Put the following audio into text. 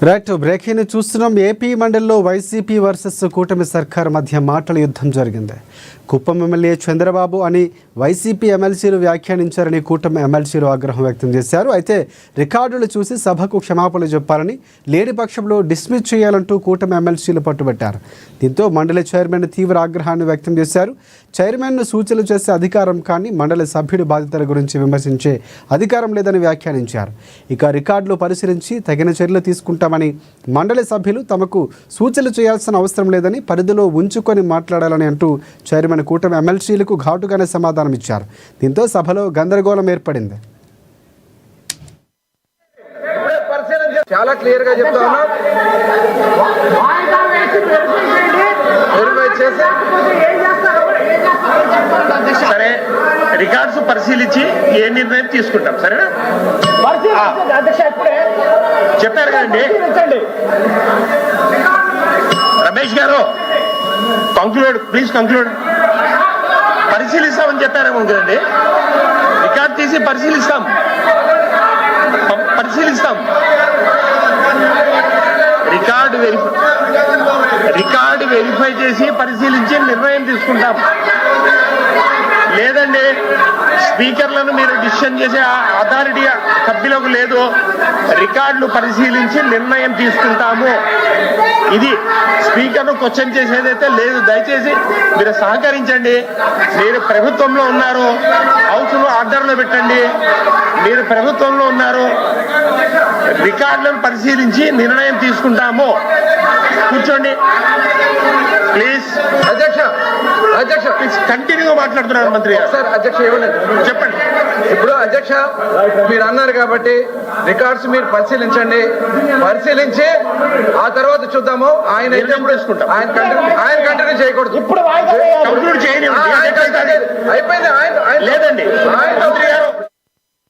Right breaking చూస్తున్నాం. AP మండలిలో YCP versus కూటమి సర్కార్ మధ్య మాటల యుద్ధం జరిగింది. కుప్పం ఎమ్మెల్యే చంద్రబాబు అని వైసీపీ ఎమ్మెల్సీలు వ్యాఖ్యానించారని కూటమి ఎమ్మెల్సీలు ఆగ్రహం వ్యక్తం చేశారు. అయితే రికార్డులు చూసి సభకు క్షమాపణలు చెప్పాలని, లేని పక్షంలో డిస్మిస్ చేయాలంటూ కూటమి ఎమ్మెల్సీలు పట్టుబట్టారు. దీంతో మండలి చైర్మన్ తీవ్ర ఆగ్రహాన్ని వ్యక్తం చేశారు. చైర్మన్ను సూచనలు చేసే అధికారం కానీ మండలి సభ్యుడి బాధ్యతల గురించి విమర్శించే అధికారం లేదని వ్యాఖ్యానించారు. ఇక రికార్డులు పరిశీలించి తగిన చర్యలు తీసుకుంటామని, మండలి సభ్యులు తమకు సూచనలు చేయాల్సిన అవసరం లేదని, పరిధిలో ఉంచుకొని మాట్లాడాలని అంటూ చైర్మన్ కూటమి ఎమ్మెల్సీలకు ఘాటుగానే సమాధానం ఇచ్చారు. దీంతో సభలో గందరగోళం ఏర్పడింది. చాలా క్లియర్ గా చెప్తా ఉన్నా, సరే రికార్డ్స్ పరిశీలించి ఏ నిర్ణయం తీసుకుంటాం. సరేనా? చెప్పారు కదండి రమేష్ గారు, కంక్లూడ్ ప్లీజ్ కంక్లూడ్. పరిశీలిస్తామని చెప్పారేమో కదండి, రికార్డ్ తీసి పరిశీలిస్తాం. రికార్డు వెరిఫై చేసి పరిశీలించి నిర్ణయం తీసుకుంటాం. లేదండి, స్పీకర్లను మీరు డిసిషన్ చేసే అథారిటీ సభ్యులకు లేదు. రికార్డులు పరిశీలించి నిర్ణయం తీసుకుంటాము. ఇది స్పీకర్ను క్వశ్చన్ చేసేదైతే లేదు. దయచేసి మీరు సహకరించండి. మీరు ప్రభుత్వంలో ఉన్నారు, హౌస్ను ఆర్డర్లో పెట్టండి. మీరు ప్రభుత్వంలో ఉన్నారు, రికార్డులను పరిశీలించి నిర్ణయం తీసుకుంటాము. కూర్చోండి ప్లీజ్. అధ్యక్ష ప్లీజ్ కంటిన్యూగా మాట్లాడుతున్నారు మంత్రి గారు. సార్ అధ్యక్ష ఇవ్వలేదు, చెప్పండి. ఇప్పుడు అధ్యక్ష మీరు అన్నారు కాబట్టి రికార్డ్స్ మీరు పరిశీలించి ఆ తర్వాత చూద్దాము. ఆయన కంటిన్యూ చేయకూడదు. కంక్లూడ్ చేయనివ్వండి. అయిపోయింది. లేదండి మంత్రి గారు.